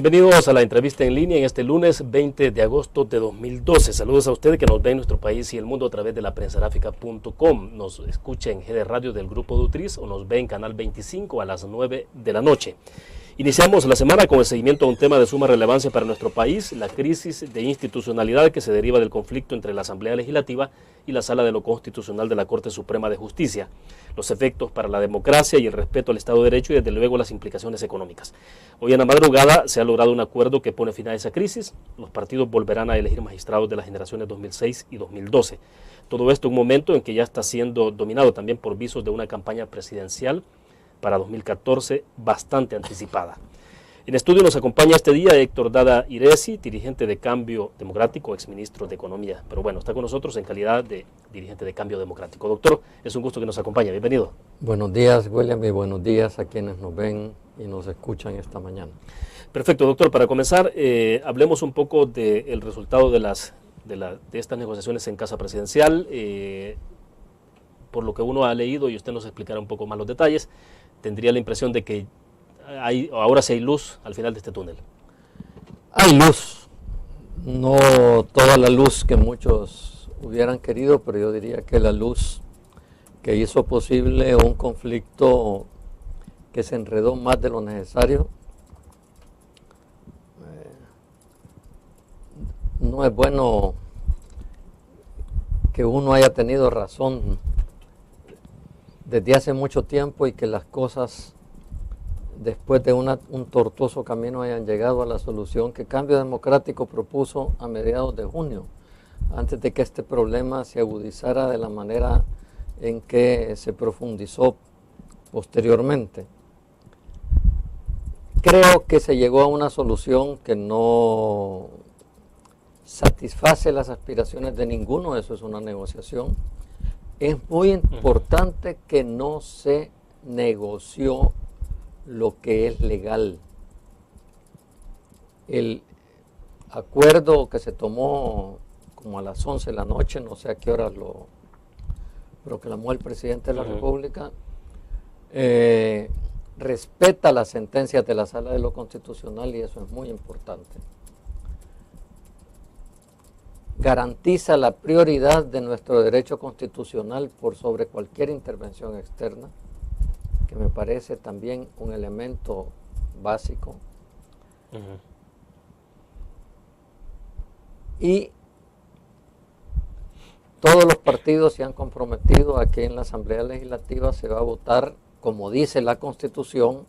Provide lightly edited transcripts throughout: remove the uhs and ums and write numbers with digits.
Bienvenidos a la entrevista en línea en este lunes 20 de agosto de 2012. Saludos a ustedes que nos ven en nuestro país y el mundo a través de la prensagráfica.com. Nos escucha en GD Radio del Grupo Dutriz o nos ve en Canal 25 a las 9 de la noche. Iniciamos la semana con el seguimiento a un tema de suma relevancia para nuestro país, la crisis de institucionalidad que se deriva del conflicto entre la Asamblea Legislativa y la Sala de lo Constitucional de la Corte Suprema de Justicia, los efectos para la democracia y el respeto al Estado de Derecho y desde luego las implicaciones económicas. Hoy en la madrugada se ha logrado un acuerdo que pone fin a esa crisis. Los partidos volverán a elegir magistrados de las generaciones 2006 y 2012. Todo esto en un momento en que ya está siendo dominado también por visos de una campaña presidencial para 2014 bastante anticipada. En estudio nos acompaña este día Héctor Dada Iresi, dirigente de Cambio Democrático, exministro de Economía. Pero bueno, está con nosotros en calidad de dirigente de Cambio Democrático. Doctor, es un gusto que nos acompañe. Bienvenido. Buenos días, William, y buenos días a quienes nos ven y nos escuchan esta mañana. Perfecto, doctor. Para comenzar, hablemos un poco del resultado de estas negociaciones en Casa Presidencial. Por lo que uno ha leído, y usted nos explicará un poco más los detalles, tendría la impresión de que ahora sí hay luz al final de este túnel. Hay luz, no toda la luz que muchos hubieran querido, pero yo diría que la luz que hizo posible un conflicto que se enredó más de lo necesario. No es bueno que uno haya tenido razón desde hace mucho tiempo y que las cosas después de un tortuoso camino hayan llegado a la solución que Cambio Democrático propuso a mediados de junio, antes de que este problema se agudizara de la manera en que se profundizó posteriormente. Creo que se llegó a una solución que no satisface las aspiraciones de ninguno, eso es una negociación. Es muy importante que no se negoció lo que es legal. El acuerdo que se tomó como a las 11 de la noche, no sé a qué hora lo proclamó el presidente de la República, respeta las sentencias de la Sala de lo Constitucional y eso es muy importante. Garantiza la prioridad de nuestro derecho constitucional por sobre cualquier intervención externa, que me parece también un elemento básico. Y todos los partidos se han comprometido a que en la Asamblea Legislativa se va a votar como dice la Constitución,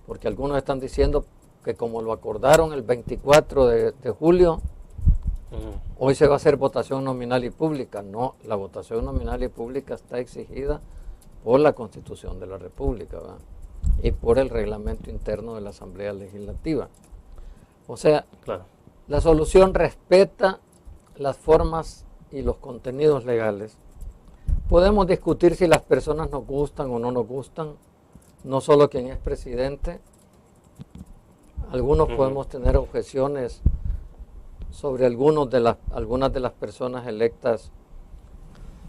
porque algunos están diciendo que como lo acordaron el 24 de julio, hoy se va a hacer votación nominal y pública. No, la votación nominal y pública está exigida por la Constitución de la República, ¿verdad? Y por el reglamento interno de la Asamblea Legislativa. O sea, claro, la solución respeta las formas y los contenidos legales. Podemos discutir si las personas nos gustan o no nos gustan, no solo quien es presidente. Algunos podemos tener objeciones sobre algunas de las personas electas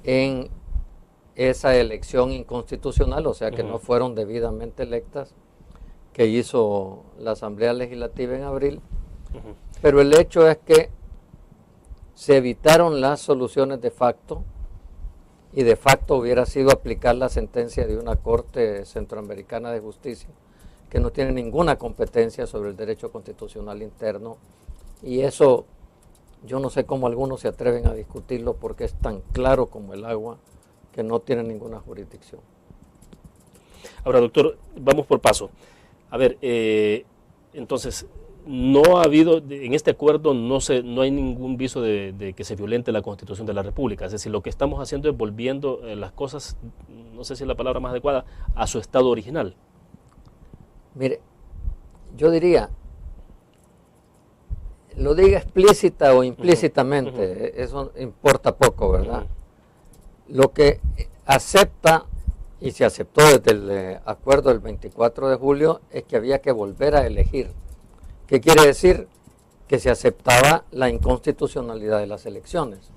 en esa elección inconstitucional, o sea que no fueron debidamente electas, que hizo la Asamblea Legislativa en abril, pero el hecho es que se evitaron las soluciones de facto, y de facto hubiera sido aplicar la sentencia de una Corte Centroamericana de Justicia, que no tiene ninguna competencia sobre el derecho constitucional interno, y eso yo no sé cómo algunos se atreven a discutirlo porque es tan claro como el agua que no tiene ninguna jurisdicción. Ahora, doctor, vamos por paso. A ver, entonces, no ha habido, en este acuerdo no hay ningún viso de que se violente la Constitución de la República. Es decir, lo que estamos haciendo es volviendo las cosas, no sé si es la palabra más adecuada, a su estado original. Mire, yo diría, lo diga explícita o implícitamente, eso importa poco, ¿verdad? Lo que acepta, y se aceptó desde el acuerdo del 24 de julio, es que había que volver a elegir. ¿Qué quiere decir? Que se aceptaba la inconstitucionalidad de las elecciones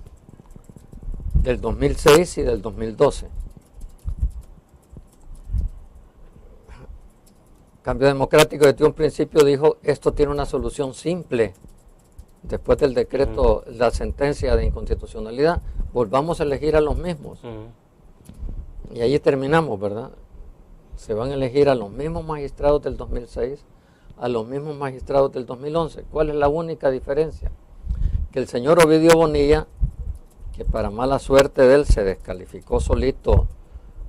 del 2006 y del 2012. Cambio Democrático desde un principio dijo, esto tiene una solución simple. Después del decreto, la sentencia de inconstitucionalidad, volvamos a elegir a los mismos. Y ahí terminamos, ¿verdad? Se van a elegir a los mismos magistrados del 2006, a los mismos magistrados del 2011. ¿Cuál es la única diferencia? Que el señor Ovidio Bonilla, que para mala suerte de él se descalificó solito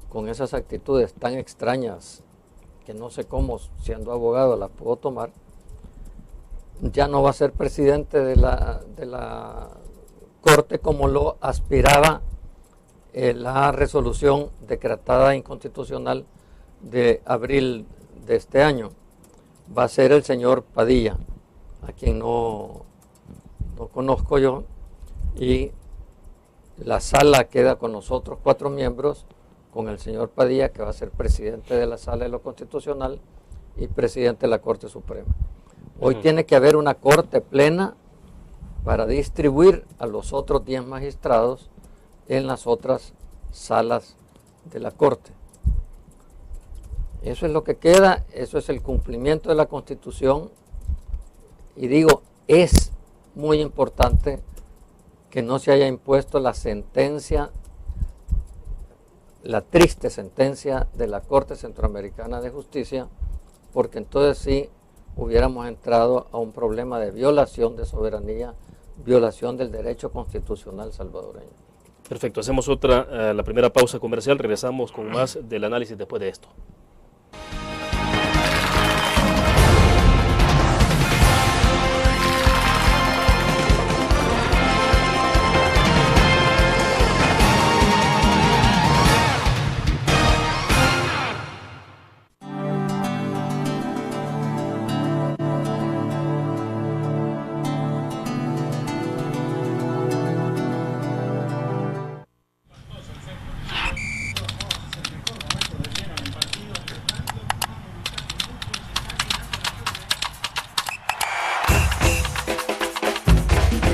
con esas actitudes tan extrañas, que no sé cómo, siendo abogado, las puedo tomar, ya no va a ser presidente de la Corte como lo aspiraba la resolución decretada inconstitucional de abril de este año. Va a ser el señor Padilla, a quien no conozco yo, y la sala queda con nosotros 4 miembros, con el señor Padilla, que va a ser presidente de la Sala de lo Constitucional y presidente de la Corte Suprema. Hoy tiene que haber una corte plena para distribuir a los otros 10 magistrados en las otras salas de la Corte. Eso es lo que queda, eso es el cumplimiento de la Constitución. Y digo, es muy importante que no se haya impuesto la sentencia, la triste sentencia de la Corte Centroamericana de Justicia, porque entonces sí hubiéramos entrado a un problema de violación de soberanía, violación del derecho constitucional salvadoreño. Perfecto, hacemos la primera pausa comercial, regresamos con más del análisis después de esto.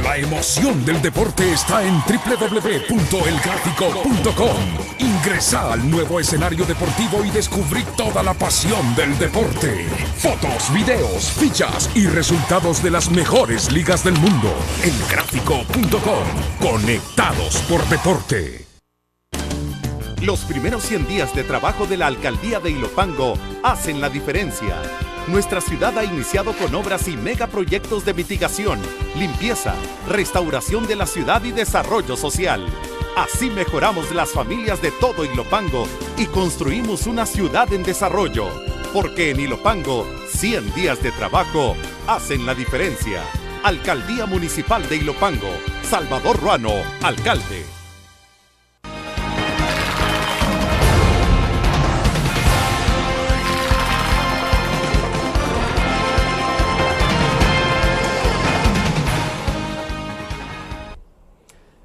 La emoción del deporte está en www.elgráfico.com. Ingresa al nuevo escenario deportivo y descubrí toda la pasión del deporte. Fotos, videos, fichas y resultados de las mejores ligas del mundo. Elgráfico.com. Conectados por deporte. Los primeros 100 días de trabajo de la Alcaldía de Ilopango hacen la diferencia. Nuestra ciudad ha iniciado con obras y megaproyectos de mitigación, limpieza, restauración de la ciudad y desarrollo social. Así mejoramos las familias de todo Ilopango y construimos una ciudad en desarrollo. Porque en Ilopango, 100 días de trabajo hacen la diferencia. Alcaldía Municipal de Ilopango. Salvador Ruano, alcalde.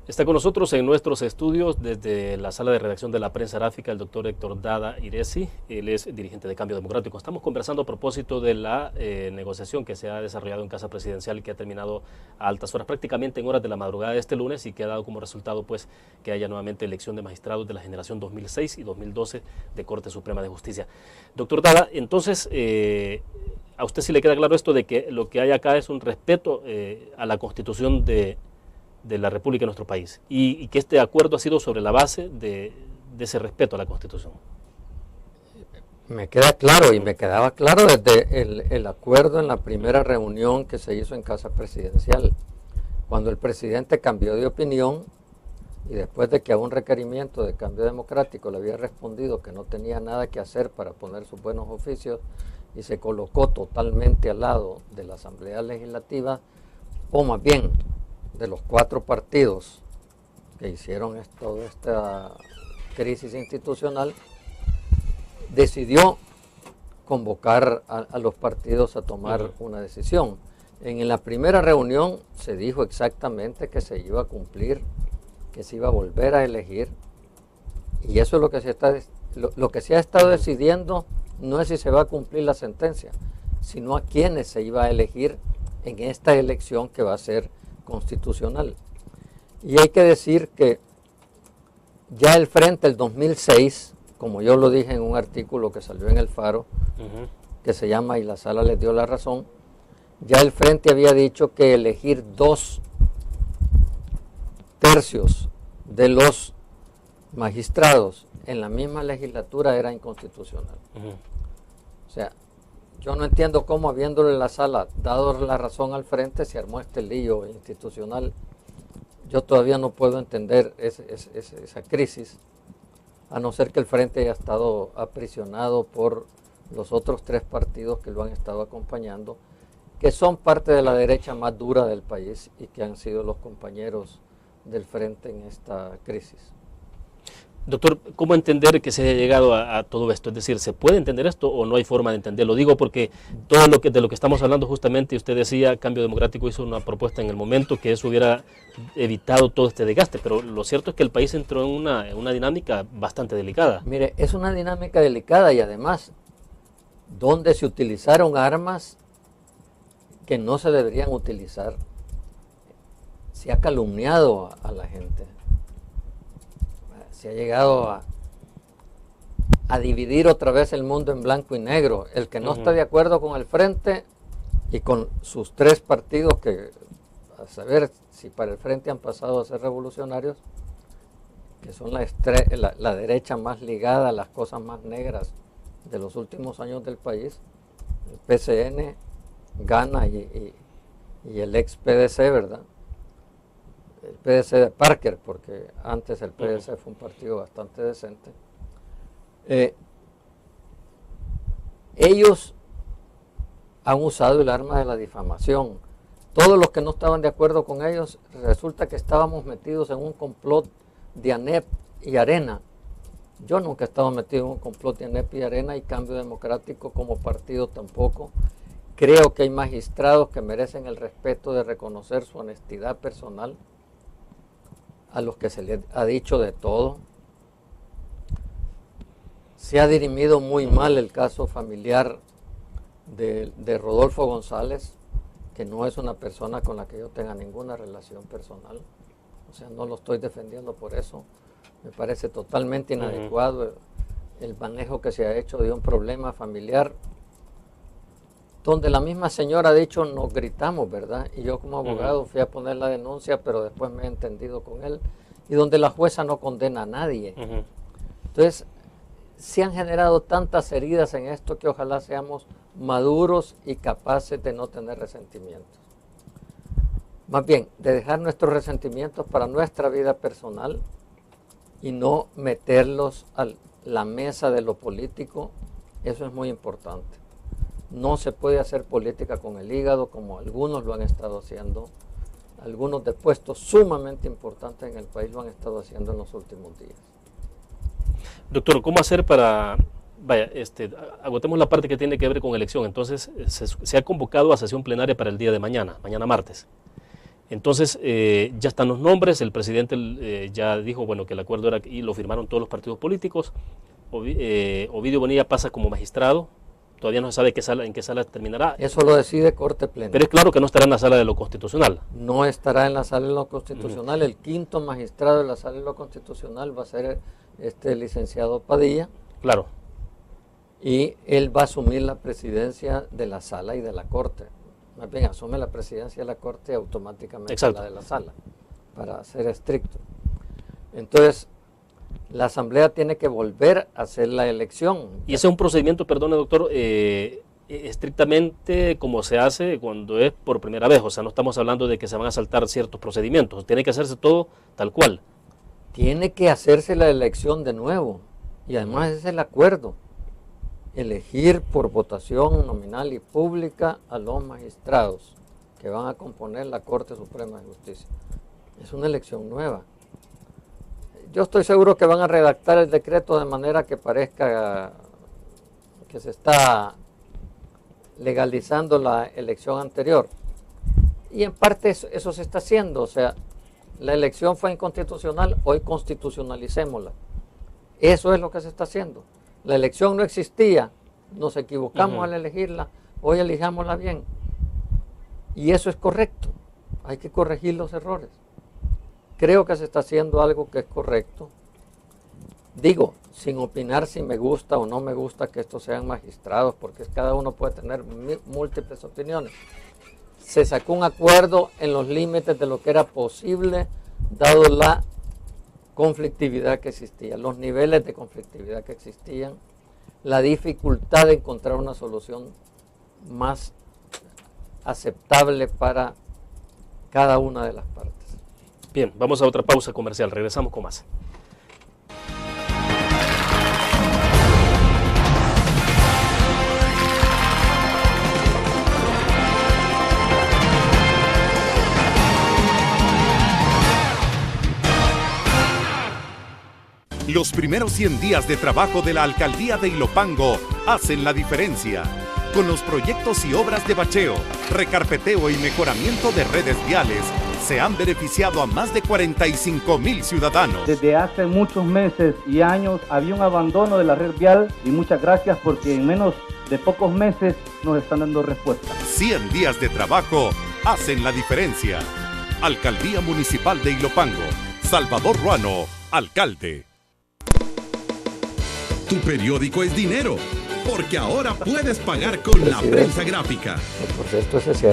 Está con nosotros en nuestros estudios desde la sala de redacción de la prensa gráfica el doctor Héctor Dada Iresi. Él es dirigente de Cambio Democrático. Estamos conversando a propósito de la negociación que se ha desarrollado en Casa Presidencial y que ha terminado a altas horas, prácticamente en horas de la madrugada de este lunes, y que ha dado como resultado pues que haya nuevamente elección de magistrados de la generación 2006 y 2012 de Corte Suprema de Justicia. Doctor Dada, entonces, ¿a usted sí le queda claro esto de que lo que hay acá es un respeto a la Constitución de la República de nuestro país y que este acuerdo ha sido sobre la base de ese respeto a la Constitución? Me queda claro, y me quedaba claro desde el acuerdo en la primera reunión que se hizo en Casa Presidencial, cuando el presidente cambió de opinión y después de que a un requerimiento de Cambio Democrático le había respondido que no tenía nada que hacer para poner sus buenos oficios y se colocó totalmente al lado de la Asamblea Legislativa, o más bien de los 4 partidos que hicieron toda esta crisis institucional, decidió convocar a los partidos a tomar una decisión. En la primera reunión se dijo exactamente que se iba a cumplir, que se iba a volver a elegir, y eso es lo que lo que se ha estado decidiendo. No es si se va a cumplir la sentencia, sino a quiénes se iba a elegir en esta elección que va a ser constitucional. Y hay que decir que ya el Frente del 2006, como yo lo dije en un artículo que salió en El Faro, que se llama, y la sala les dio la razón, ya el frente había dicho que elegir 2/3 de los magistrados en la misma legislatura era inconstitucional. O sea, yo no entiendo cómo, habiéndole la sala dado la razón al frente, se armó este lío institucional. Yo todavía no puedo entender esa crisis, a no ser que el frente haya estado aprisionado por los otros 3 partidos que lo han estado acompañando, que son parte de la derecha más dura del país y que han sido los compañeros del frente en esta crisis. Doctor, ¿cómo entender que se haya llegado a todo esto? Es decir, ¿se puede entender esto o no hay forma de entenderlo? Digo porque todo de lo que estamos hablando justamente, usted decía, Cambio Democrático hizo una propuesta en el momento que eso hubiera evitado todo este desgaste, pero lo cierto es que el país entró en una dinámica bastante delicada. Mire, es una dinámica delicada y además donde se utilizaron armas que no se deberían utilizar, se ha calumniado a la gente. Se ha llegado a dividir otra vez el mundo en blanco y negro. El que no está de acuerdo con el frente y con sus 3 partidos, que a saber si para el frente han pasado a ser revolucionarios, que son la derecha más ligada a las cosas más negras de los últimos años del país, el PCN, Gana y el ex PDC, ¿verdad? El PDC de Parker, porque antes el PDC fue un partido bastante decente. Ellos han usado el arma de la difamación. Todos los que no estaban de acuerdo con ellos, resulta que estábamos metidos en un complot de ANEP y Arena. Yo nunca he estado metido en un complot de ANEP y Arena, y Cambio Democrático como partido tampoco. Creo que hay magistrados que merecen el respeto de reconocer su honestidad personal, a los que se les ha dicho de todo. Se ha dirimido muy mal el caso familiar de Rodolfo González, que no es una persona con la que yo tenga ninguna relación personal. O sea, no lo estoy defendiendo por eso. Me parece totalmente inadecuado el manejo que se ha hecho de un problema familiar, donde la misma señora ha dicho, nos gritamos, ¿verdad? Y yo como abogado fui a poner la denuncia, pero después me he entendido con él, y donde la jueza no condena a nadie. Entonces, se han generado tantas heridas en esto que ojalá seamos maduros y capaces de no tener resentimientos. Más bien, de dejar nuestros resentimientos para nuestra vida personal y no meterlos a la mesa de lo político. Eso es muy importante. No se puede hacer política con el hígado como algunos lo han estado haciendo. Algunos de puestos sumamente importantes en el país lo han estado haciendo en los últimos días. Doctor, ¿cómo hacer para, agotemos la parte que tiene que ver con elección? Entonces, se ha convocado a sesión plenaria para el día de mañana martes. Entonces, ya están los nombres, el presidente ya dijo, bueno, que el acuerdo era, y lo firmaron todos los partidos políticos. Ovidio Bonilla pasa como magistrado. Todavía no se sabe en qué sala terminará. Eso lo decide Corte Plena. Pero es claro que no estará en la sala de lo constitucional. No estará en la sala de lo constitucional. El 5º magistrado de la sala de lo constitucional va a ser el licenciado Padilla. Claro. Y él va a asumir la presidencia de la sala y de la Corte. Más bien, asume la presidencia de la Corte y automáticamente la de la sala, para ser estricto. Entonces, la Asamblea tiene que volver a hacer la elección. Y ese es un procedimiento, perdone doctor, estrictamente como se hace cuando es por primera vez. O sea, no estamos hablando de que se van a saltar ciertos procedimientos. Tiene que hacerse todo tal cual. Tiene que hacerse la elección de nuevo. Y además ese es el acuerdo. Elegir por votación nominal y pública a los magistrados que van a componer la Corte Suprema de Justicia. Es una elección nueva. Yo estoy seguro que van a redactar el decreto de manera que parezca que se está legalizando la elección anterior. Y en parte eso se está haciendo. O sea, la elección fue inconstitucional, hoy constitucionalicémosla. Eso es lo que se está haciendo. La elección no existía, nos equivocamos al elegirla, hoy elijámosla bien. Y eso es correcto, hay que corregir los errores. Creo que se está haciendo algo que es correcto. Digo, sin opinar si me gusta o no me gusta que estos sean magistrados, porque cada uno puede tener múltiples opiniones. Se sacó un acuerdo en los límites de lo que era posible, dado la conflictividad que existía, los niveles de conflictividad que existían, la dificultad de encontrar una solución más aceptable para cada una de las partes. Bien, vamos a otra pausa comercial, regresamos con más. Los primeros 100 días de trabajo de la Alcaldía de Ilopango hacen la diferencia. Con los proyectos y obras de bacheo, recarpeteo y mejoramiento de redes viales, se han beneficiado a más de 45,000 ciudadanos. Desde hace muchos meses y años había un abandono de la red vial y muchas gracias porque en menos de pocos meses nos están dando respuesta. 100 días de trabajo hacen la diferencia. Alcaldía Municipal de Ilopango. Salvador Ruano, alcalde. Tu periódico es dinero, porque ahora puedes pagar con la prensa gráfica.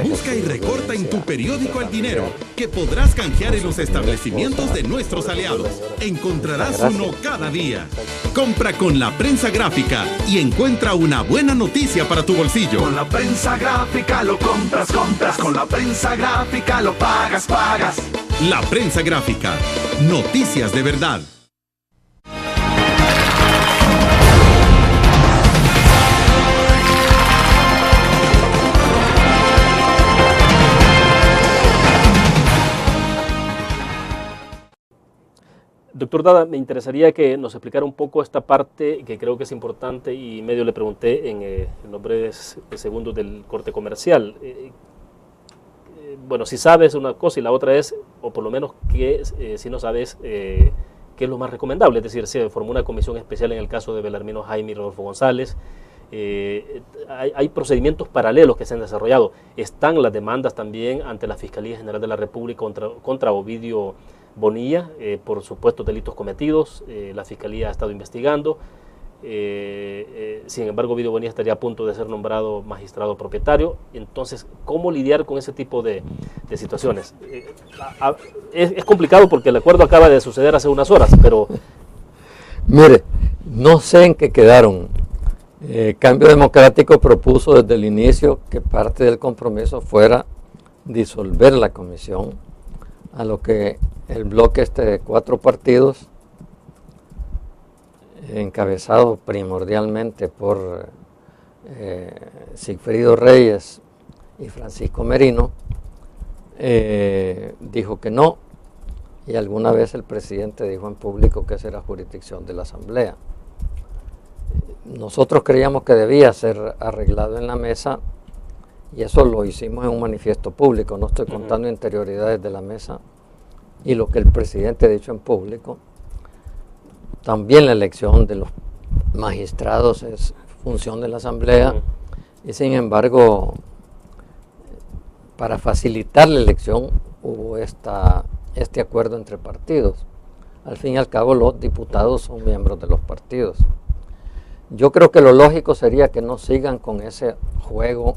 Busca y recorta en tu periódico el dinero, que podrás canjear en los establecimientos de nuestros aliados. Encontrarás uno cada día. Compra con la prensa gráfica y encuentra una buena noticia para tu bolsillo. Con la prensa gráfica lo compras. Con la prensa gráfica lo pagas. La prensa gráfica. Noticias de verdad. Doctor Dada, me interesaría que nos explicara un poco esta parte que creo que es importante y medio le pregunté en los breves segundos del corte comercial. Bueno, si sabes una cosa y la otra es, o por lo menos que si no sabes, qué es lo más recomendable. Es decir, se formó una comisión especial en el caso de Belarmino Jaime y Rodolfo González. Hay procedimientos paralelos que se han desarrollado. Están las demandas también ante la Fiscalía General de la República contra Ovidio Bonilla por supuestos delitos cometidos. La Fiscalía ha estado investigando. Sin embargo, Ovidio Bonilla estaría a punto de ser nombrado magistrado propietario. Entonces, ¿cómo lidiar con ese tipo de situaciones? Es complicado porque el acuerdo acaba de suceder hace unas horas, pero... Mire, no sé en qué quedaron. Cambio Democrático propuso desde el inicio que parte del compromiso disolver la comisión, a lo que el bloque de 4 partidos, encabezado primordialmente por Sigfrido Reyes y Francisco Merino, dijo que no, y alguna vez el presidente dijo en público que esa era jurisdicción de la Asamblea. Nosotros creíamos que debía ser arreglado en la mesa, y eso lo hicimos en un manifiesto público. No estoy contando interioridades de la mesa y lo que el presidente ha dicho en público. También la elección de los magistrados es función de la Asamblea, y sin embargo, para facilitar la elección hubo este acuerdo entre partidos. Al fin y al cabo, los diputados son miembros de los partidos. Yo creo que lo lógico sería que no sigan con ese juego,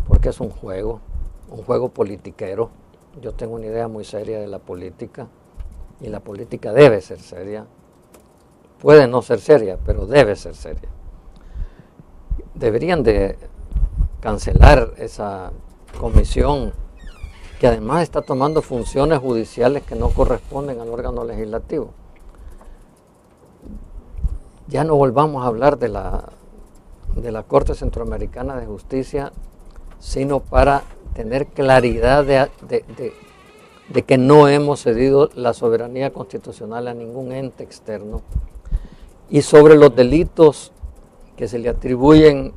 porque es un juego politiquero. Yo tengo una idea muy seria de la política, y la política debe ser seria. Puede no ser seria, pero debe ser seria. Deberían de cancelar esa comisión, que además está tomando funciones judiciales que no corresponden al órgano legislativo. Ya no volvamos a hablar de la Corte Centroamericana de Justicia, sino para tener claridad de que no hemos cedido la soberanía constitucional a ningún ente externo. Y sobre los delitos que se le atribuyen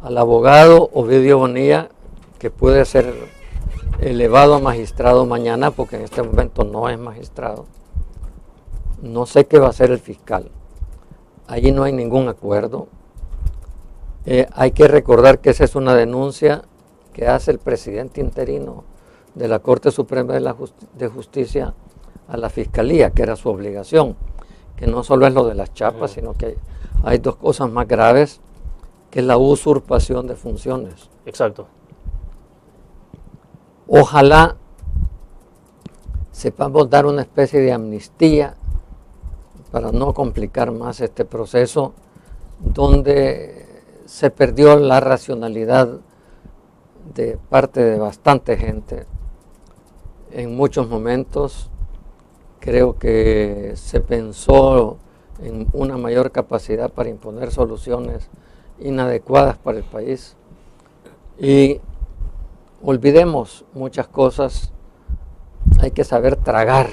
al abogado Ovidio Bonilla, que puede ser elevado a magistrado mañana, porque en este momento no es magistrado, no sé qué va a hacer el fiscal. Allí no hay ningún acuerdo. Hay que recordar que esa es una denuncia que hace el presidente interino de la Corte Suprema de Justicia a la Fiscalía, que era su obligación, que no solo es lo de las chapas, sino que hay dos cosas más graves, que es la usurpación de funciones. Exacto. Ojalá sepamos dar una especie de amnistía para no complicar más este proceso, donde se perdió la racionalidad de parte de bastante gente. En muchos momentos creo que se pensó en una mayor capacidad para imponer soluciones inadecuadas para el país, y olvidemos muchas cosas. Hay que saber tragar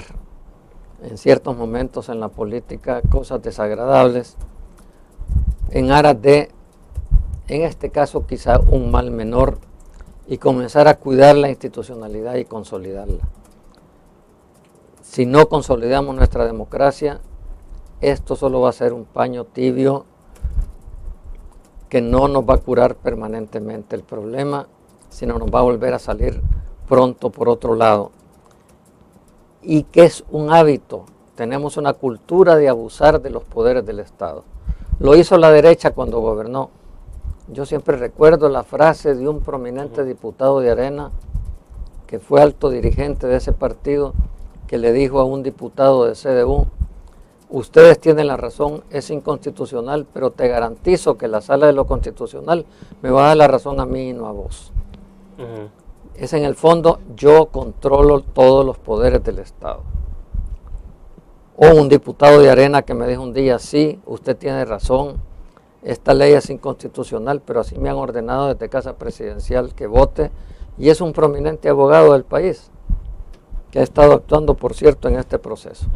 en ciertos momentos en la política cosas desagradables en aras de, en este caso quizá un mal menor, y comenzar a cuidar la institucionalidad y consolidarla. Si no consolidamos nuestra democracia, esto solo va a ser un paño tibio que no nos va a curar permanentemente el problema, sino nos va a volver a salir pronto por otro lado. Y que es un hábito. Tenemos una cultura de abusar de los poderes del Estado. Lo hizo la derecha cuando gobernó. Yo siempre recuerdo la frase de un prominente diputado de Arena, que fue alto dirigente de ese partido, que le dijo a un diputado de CDU: ustedes tienen la razón, es inconstitucional, pero te garantizo que la sala de lo constitucional me va a dar la razón a mí y no a vos. Es en el fondo, yo controlo todos los poderes del Estado. O un diputado de Arena que me dijo un día: sí, usted tiene razón, esta ley es inconstitucional, pero así me han ordenado desde Casa Presidencial que vote, y es un prominente abogado del país, que ha estado actuando, por cierto, en este proceso.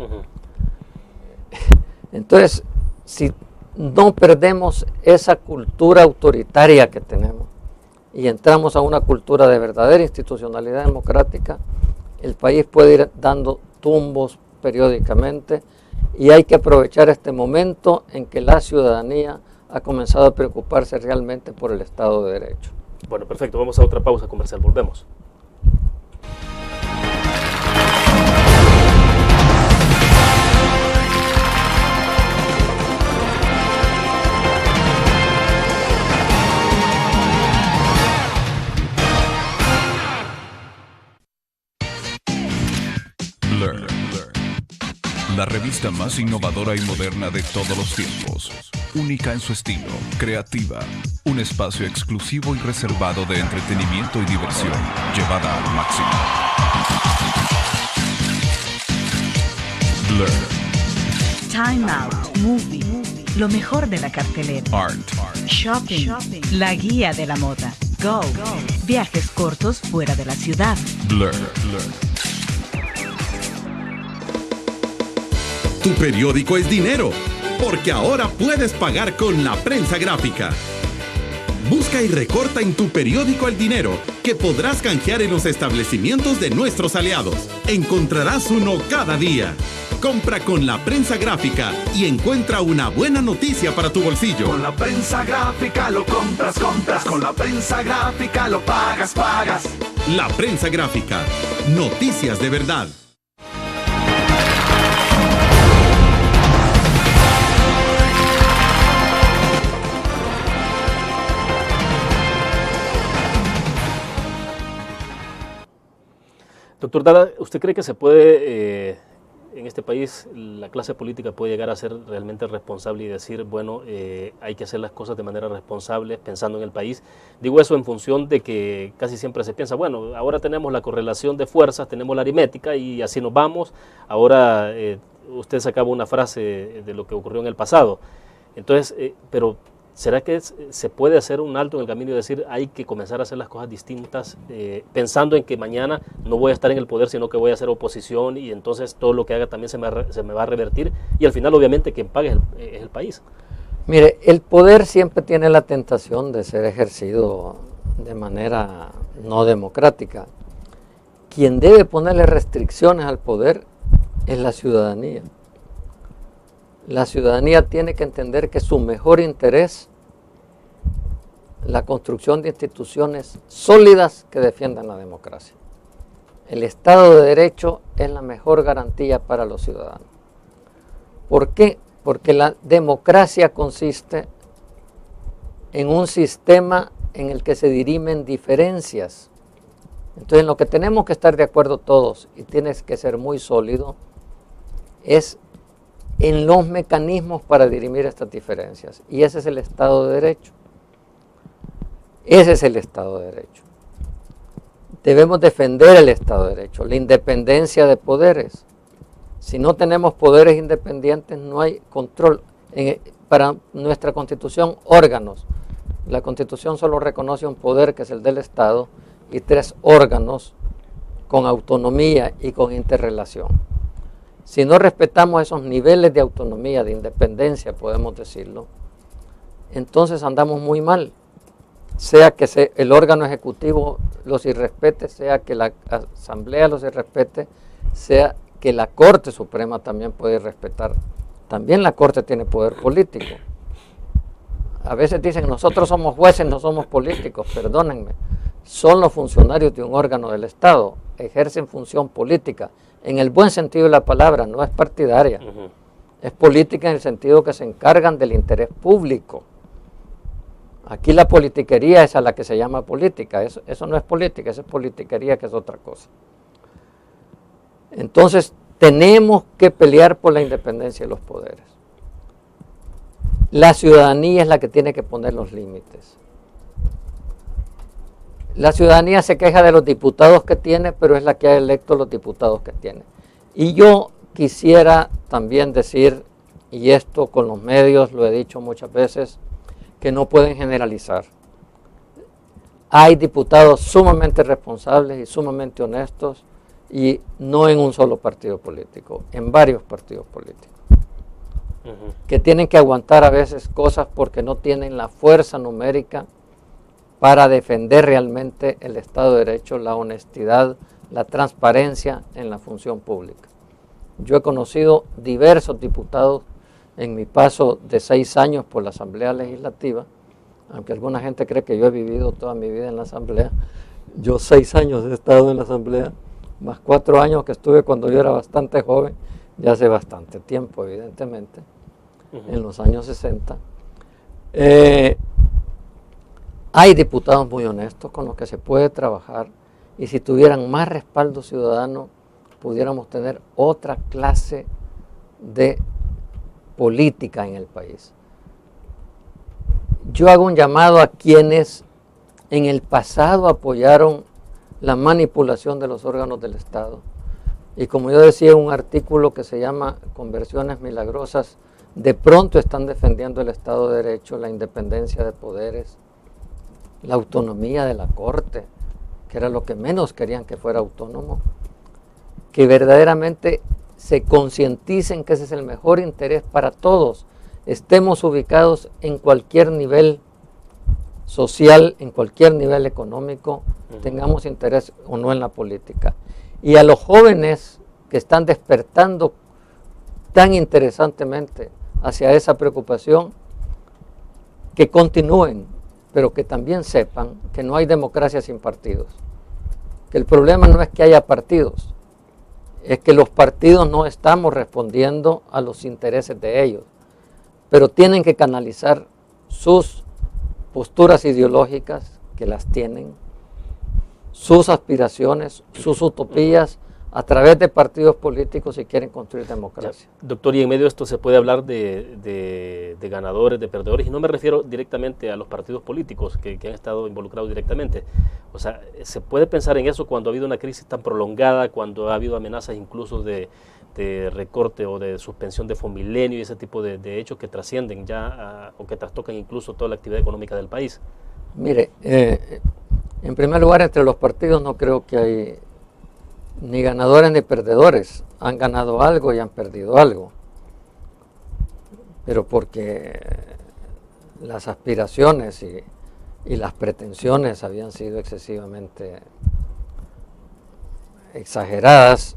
Entonces, si no perdemos esa cultura autoritaria que tenemos y entramos a una cultura de verdadera institucionalidad democrática, el país puede ir dando tumbos periódicamente, y hay que aprovechar este momento en que la ciudadanía ha comenzado a preocuparse realmente por el Estado de Derecho. Bueno, perfecto. Vamos a otra pausa comercial. Volvemos. Blur, la revista más innovadora y moderna de todos los tiempos. Única en su estilo, creativa, un espacio exclusivo y reservado de entretenimiento y diversión, llevada al máximo. Blur. Time Out, Movie, lo mejor de la cartelera. Art. Shopping, la guía de la moda. Go, viajes cortos fuera de la ciudad. Blur. Tu periódico es dinero, porque ahora puedes pagar con la prensa gráfica. Busca y recorta en tu periódico el dinero que podrás canjear en los establecimientos de nuestros aliados. Encontrarás uno cada día. Compra con la prensa gráfica y encuentra una buena noticia para tu bolsillo. Con la prensa gráfica lo compras, con la prensa gráfica lo pagas. La prensa gráfica. Noticias de verdad. Doctor Dara, ¿usted cree que se puede, en este país, la clase política puede llegar a ser realmente responsable y decir, bueno, hay que hacer las cosas de manera responsable, pensando en el país? Digo eso en función de que casi siempre se piensa, bueno, ahora tenemos la correlación de fuerzas, tenemos la aritmética y así nos vamos. Ahora usted sacaba una frase de lo que ocurrió en el pasado. Entonces, pero ¿será que se puede hacer un alto en el camino y decir hay que comenzar a hacer las cosas distintas, pensando en que mañana no voy a estar en el poder, sino que voy a hacer oposición, y entonces todo lo que haga también se me va a revertir, y al final obviamente quien pague es el país? Mire, el poder siempre tiene la tentación de ser ejercido de manera no democrática. Quien debe ponerle restricciones al poder es la ciudadanía. La ciudadanía tiene que entender que su mejor interés, la construcción de instituciones sólidas que defiendan la democracia. El Estado de Derecho es la mejor garantía para los ciudadanos. ¿Por qué? Porque la democracia consiste en un sistema en el que se dirimen diferencias. Entonces, en lo que tenemos que estar de acuerdo todos, y tienes que ser muy sólido, es en los mecanismos para dirimir estas diferencias. Y ese es el Estado de Derecho. Ese es el Estado de Derecho. Debemos defender el Estado de Derecho, la independencia de poderes. Si no tenemos poderes independientes, no hay control. Para nuestra Constitución, órganos. La Constitución solo reconoce un poder, que es el del Estado, y 3 órganos con autonomía y con interrelación. Si no respetamos esos niveles de autonomía, de independencia, podemos decirlo, entonces andamos muy mal. Sea que el órgano ejecutivo los irrespete, sea que la Asamblea los irrespete, sea que la Corte Suprema también puede respetar. También la Corte tiene poder político. A veces dicen, nosotros somos jueces, no somos políticos. Perdónenme, son los funcionarios de un órgano del Estado, ejercen función política, en el buen sentido de la palabra, no es partidaria. Es política en el sentido que se encargan del interés público. Aquí la politiquería es a la que se llama política, eso no es política, eso es politiquería, que es otra cosa. Entonces, tenemos que pelear por la independencia de los poderes. La ciudadanía es la que tiene que poner los límites. La ciudadanía se queja de los diputados que tiene, pero es la que ha electo los diputados que tiene. Y yo quisiera también decir, y esto con los medios lo he dicho muchas veces, que no pueden generalizar. Hay diputados sumamente responsables y sumamente honestos, y no en un solo partido político, en varios partidos políticos, que tienen que aguantar a veces cosas porque no tienen la fuerza numérica para defender realmente el Estado de Derecho, la honestidad, la transparencia en la función pública. Yo he conocido diversos diputados en mi paso de 6 años por la Asamblea Legislativa, aunque alguna gente cree que yo he vivido toda mi vida en la Asamblea. Yo 6 años he estado en la Asamblea, más 4 años que estuve cuando yo era bastante joven, ya hace bastante tiempo, evidentemente, en los años 60. Hay diputados muy honestos con los que se puede trabajar, y si tuvieran más respaldo ciudadano, pudiéramos tener otra clase de política en el país. Yo hago un llamado a quienes en el pasado apoyaron la manipulación de los órganos del Estado. Y como yo decía en un artículo que se llama Conversiones Milagrosas, de pronto están defendiendo el Estado de Derecho, la independencia de poderes, la autonomía de la Corte, que era lo que menos querían que fuera autónomo, que verdaderamente se concienticen que ese es el mejor interés para todos, estemos ubicados en cualquier nivel social, en cualquier nivel económico, tengamos interés o no en la política. Y a los jóvenes que están despertando tan interesantemente hacia esa preocupación, que continúen, pero que también sepan que no hay democracia sin partidos. Que el problema no es que haya partidos, es que los partidos no estamos respondiendo a los intereses de ellos, pero tienen que canalizar sus posturas ideológicas, que las tienen, sus aspiraciones, sus utopías, a través de partidos políticos si quieren construir democracia. Ya, doctor, y en medio de esto se puede hablar de ganadores, de perdedores, y no me refiero directamente a los partidos políticos que han estado involucrados directamente. O sea, se puede pensar en eso cuando ha habido una crisis tan prolongada, cuando ha habido amenazas incluso de recorte o de suspensión de Fomilenio y ese tipo de hechos que trascienden ya o que trastocan incluso toda la actividad económica del país. Mire, en primer lugar, entre los partidos no creo que hay ni ganadores ni perdedores. Han ganado algo y han perdido algo, pero porque las aspiraciones y las pretensiones habían sido excesivamente exageradas,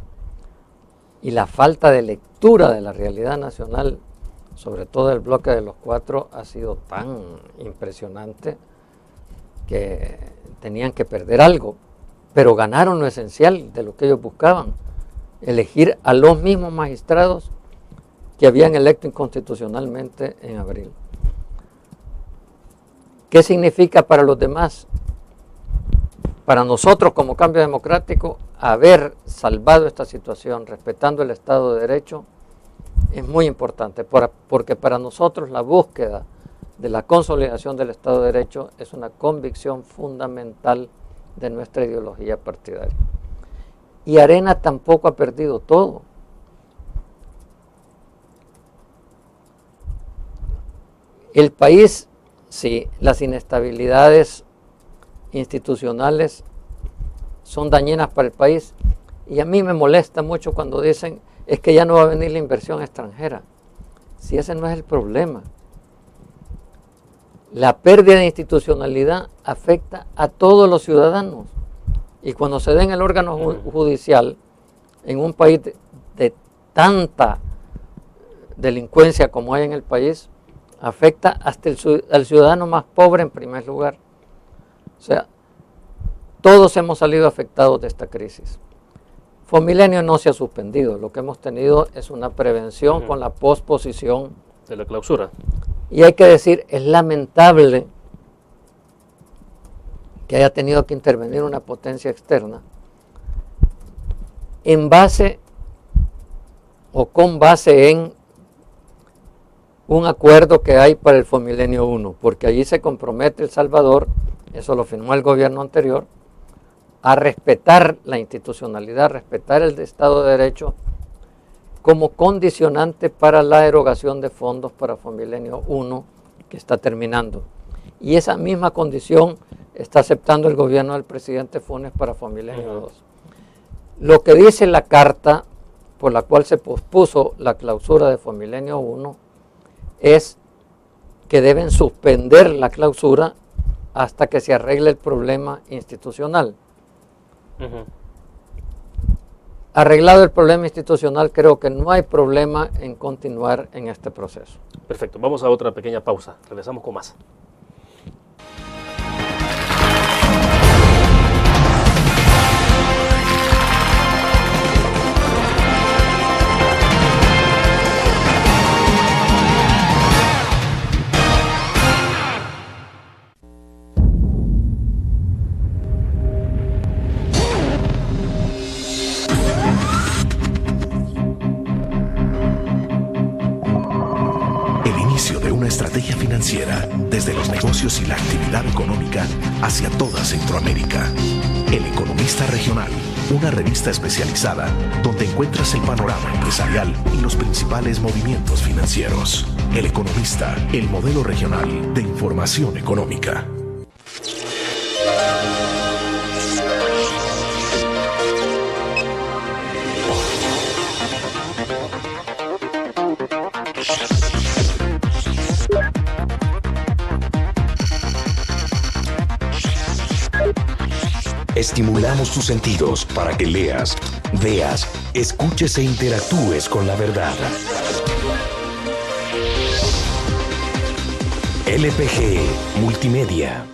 y la falta de lectura de la realidad nacional, sobre todo el bloque de los 4, ha sido tan impresionante que tenían que perder algo, pero ganaron lo esencial de lo que ellos buscaban, elegir a los mismos magistrados que habían electo inconstitucionalmente en abril. ¿Qué significa para los demás? Para nosotros como Cambio Democrático, haber salvado esta situación respetando el Estado de Derecho es muy importante, porque para nosotros la búsqueda de la consolidación del Estado de Derecho es una convicción fundamental de nuestra ideología partidaria. Y Arena tampoco ha perdido todo. El país, sí, las inestabilidades institucionales son dañinas para el país, y a mí me molesta mucho cuando dicen es que ya no va a venir la inversión extranjera. Si ese no es el problema. La pérdida de institucionalidad afecta a todos los ciudadanos, y cuando se da en el órgano judicial en un país de tanta delincuencia como hay en el país, afecta hasta al ciudadano más pobre en primer lugar. O sea, todos hemos salido afectados de esta crisis. Fomilenio no se ha suspendido, lo que hemos tenido es una prevención con la posposición de la clausura. Y hay que decir, es lamentable que haya tenido que intervenir una potencia externa en base o con base en un acuerdo que hay para el Fomilenio 1, porque allí se compromete El Salvador, eso lo firmó el gobierno anterior, a respetar la institucionalidad, respetar el Estado de Derecho como condicionante para la erogación de fondos para Fomilenio 1 que está terminando. Y esa misma condición está aceptando el gobierno del presidente Funes para Fomilenio 2. Lo que dice la carta por la cual se pospuso la clausura de Fomilenio 1 es que deben suspender la clausura hasta que se arregle el problema institucional. Arreglado el problema institucional, creo que no hay problema en continuar en este proceso. Perfecto, vamos a otra pequeña pausa, regresamos con más. Estrategia financiera desde los negocios y la actividad económica hacia toda Centroamérica. El Economista Regional, una revista especializada donde encuentras el panorama empresarial y los principales movimientos financieros. El Economista, el modelo regional de información económica. Estimulamos tus sentidos para que leas, veas, escuches e interactúes con la verdad. LPG Multimedia.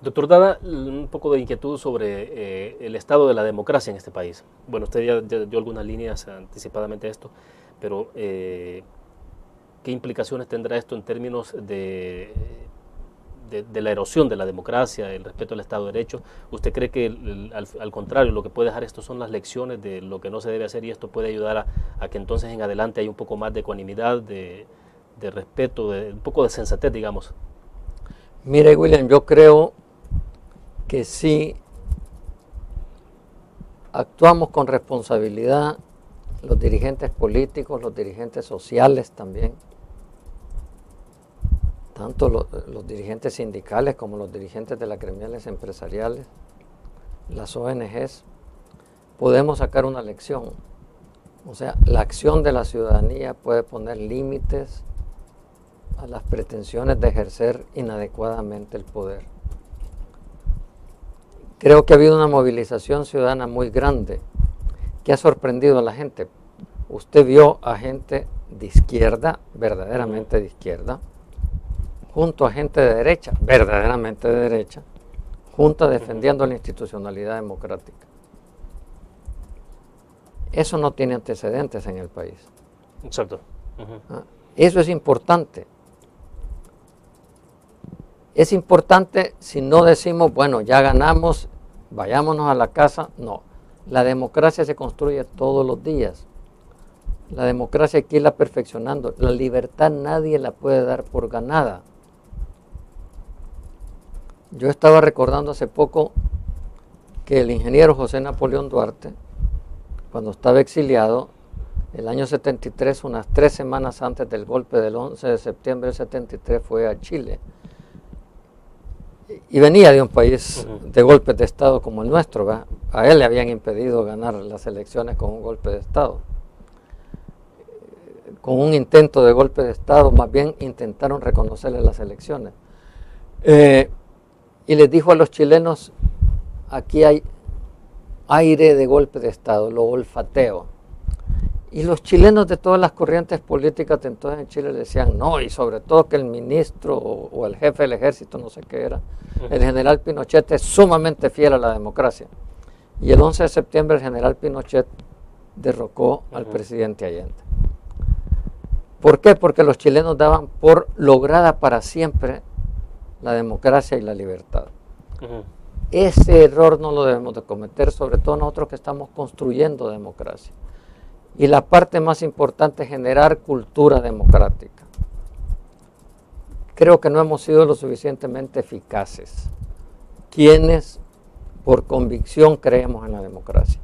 Doctor Dada, un poco de inquietud sobre el estado de la democracia en este país. Bueno, usted ya dio algunas líneas anticipadamente a esto, pero ¿qué implicaciones tendrá esto en términos de la erosión de la democracia, el respeto al Estado de Derecho? ¿Usted cree que al contrario, lo que puede dejar esto son las lecciones de lo que no se debe hacer, y esto puede ayudar a que entonces en adelante haya un poco más de ecuanimidad, de respeto, un poco de sensatez, digamos? Mire, William, yo creo que si actuamos con responsabilidad, los dirigentes políticos, los dirigentes sociales también, tanto los dirigentes sindicales como los dirigentes de las gremiales empresariales, las ONGs, podemos sacar una lección. O sea, la acción de la ciudadanía puede poner límites a las pretensiones de ejercer inadecuadamente el poder. Creo que ha habido una movilización ciudadana muy grande que ha sorprendido a la gente. Usted vio a gente de izquierda, verdaderamente de izquierda, junto a gente de derecha, verdaderamente de derecha, juntas defendiendo la institucionalidad democrática. Eso no tiene antecedentes en el país. Exacto. Eso es importante. Es importante si no decimos, bueno, ya ganamos, vayámonos a la casa. No, la democracia se construye todos los días. La democracia hay que irla perfeccionando. La libertad nadie la puede dar por ganada. Yo estaba recordando hace poco que el ingeniero José Napoleón Duarte, cuando estaba exiliado, el año 73, unas 3 semanas antes del golpe del 11 de septiembre del 73, fue a Chile. Y venía de un país de golpes de Estado como el nuestro, ¿verdad? A él le habían impedido ganar las elecciones con un golpe de Estado. Con un intento de golpe de Estado, más bien intentaron reconocerle las elecciones. Y les dijo a los chilenos, aquí hay aire de golpe de Estado, lo olfateo. Y los chilenos de todas las corrientes políticas de entonces en Chile le decían, no, y sobre todo que el ministro o el jefe del ejército, no sé qué era, el general Pinochet es sumamente fiel a la democracia. Y el 11 de septiembre el general Pinochet derrocó al presidente Allende. ¿Por qué? Porque los chilenos daban por lograda para siempre la democracia y la libertad. Ese error no lo debemos de cometer, sobre todo nosotros que estamos construyendo democracia. Y la parte más importante es generar cultura democrática. Creo que no hemos sido lo suficientemente eficaces. Quienes por convicción creemos en la democracia.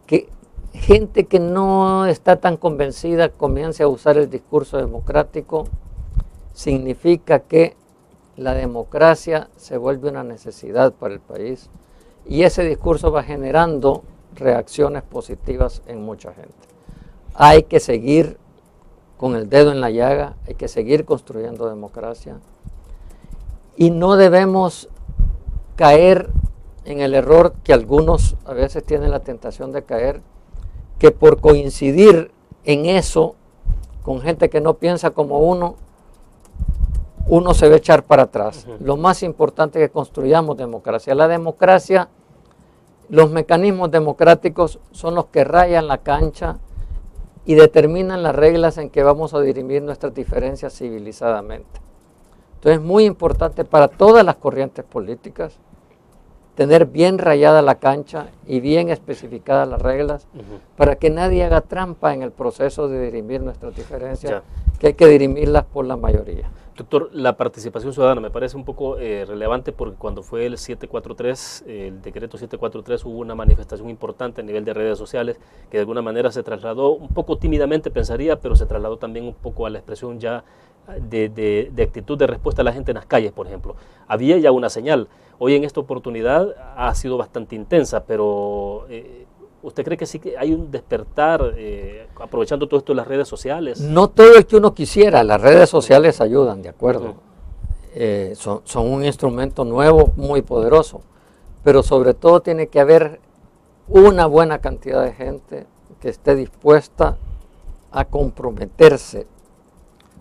Que gente que no está tan convencida comience a usar el discurso democrático, significa que la democracia se vuelve una necesidad para el país y ese discurso va generando reacciones positivas en mucha gente. Hay que seguir con el dedo en la llaga, hay que seguir construyendo democracia y no debemos caer en el error que algunos a veces tienen la tentación de caer, que por coincidir en eso con gente que no piensa como uno se va a echar para atrás. Lo más importante es que construyamos democracia. La democracia, los mecanismos democráticos son los que rayan la cancha y determinan las reglas en que vamos a dirimir nuestras diferencias civilizadamente. Entonces es muy importante para todas las corrientes políticas tener bien rayada la cancha y bien especificadas las reglas para que nadie haga trampa en el proceso de dirimir nuestras diferencias, que hay que dirimirlas por la mayoría. Doctor, la participación ciudadana me parece un poco relevante porque cuando fue el 743, el decreto 743, hubo una manifestación importante a nivel de redes sociales que de alguna manera se trasladó, un poco tímidamente pensaría, pero se trasladó también un poco a la expresión ya de actitud de respuesta a la gente en las calles, por ejemplo. Había ya una señal. Hoy en esta oportunidad ha sido bastante intensa, pero ¿usted cree que sí que hay un despertar aprovechando todo esto de las redes sociales? No todo el que uno quisiera, las redes sociales ayudan, de acuerdo. Son un instrumento nuevo, muy poderoso, pero sobre todo tiene que haber una buena cantidad de gente que esté dispuesta a comprometerse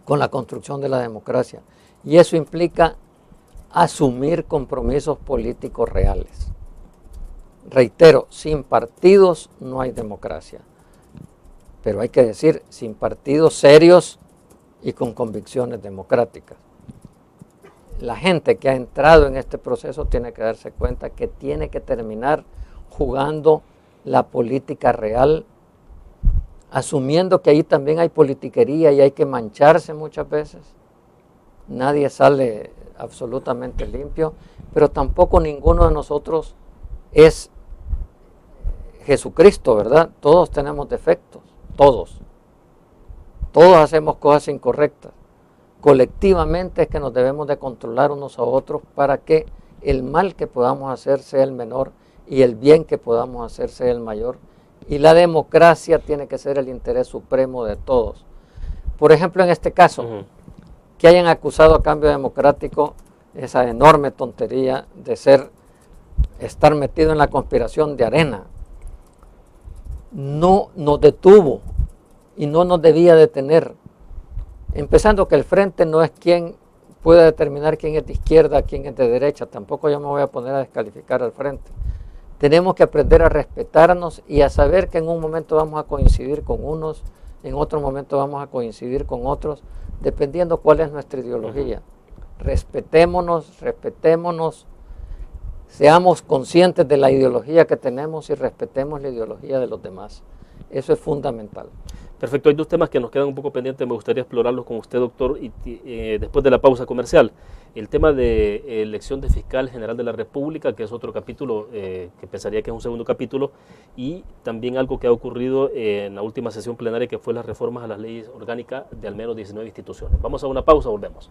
con la construcción de la democracia. Y eso implica asumir compromisos políticos reales. Reitero, sin partidos no hay democracia. Pero hay que decir, sin partidos serios y con convicciones democráticas. La gente que ha entrado en este proceso tiene que darse cuenta que tiene que terminar jugando la política real, asumiendo que ahí también hay politiquería y hay que mancharse muchas veces. Nadie sale absolutamente limpio, pero tampoco ninguno de nosotros es Jesucristo, ¿verdad? Todos tenemos defectos, todos. Todos hacemos cosas incorrectas. Colectivamente es que nos debemos de controlar unos a otros para que el mal que podamos hacer sea el menor y el bien que podamos hacer sea el mayor. Y la democracia tiene que ser el interés supremo de todos. Por ejemplo, en este caso, que hayan acusado a Cambio Democrático esa enorme tontería de estar metido en la conspiración de Arena, no nos detuvo y no nos debía detener. Empezando que el frente no es quien pueda determinar quién es de izquierda, quién es de derecha. Tampoco yo me voy a poner a descalificar al frente. Tenemos que aprender a respetarnos y a saber que en un momento vamos a coincidir con unos, en otro momento vamos a coincidir con otros, dependiendo cuál es nuestra ideología. Respetémonos, seamos conscientes de la ideología que tenemos y respetemos la ideología de los demás. Eso es fundamental. Perfecto, hay dos temas que nos quedan un poco pendientes, me gustaría explorarlos con usted, doctor, y después de la pausa comercial. El tema de elección de fiscal general de la República, que es otro capítulo, que pensaría que es un segundo capítulo, y también algo que ha ocurrido en la última sesión plenaria, que fue las reformas a las leyes orgánicas de al menos 19 instituciones. Vamos a una pausa, volvemos.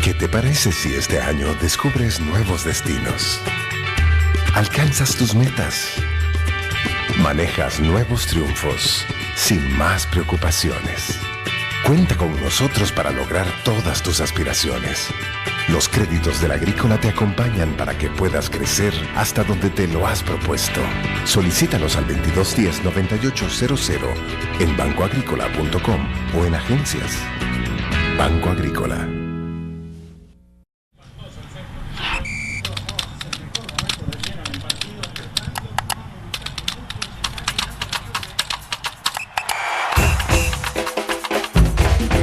¿Qué te parece si este año descubres nuevos destinos? Alcanzas tus metas. Manejas nuevos triunfos sin más preocupaciones. Cuenta con nosotros para lograr todas tus aspiraciones. Los créditos de la Agrícola te acompañan para que puedas crecer hasta donde te lo has propuesto. Solicítalos al 2210-9800 en bancoagricola.com o en agencias. Banco Agrícola.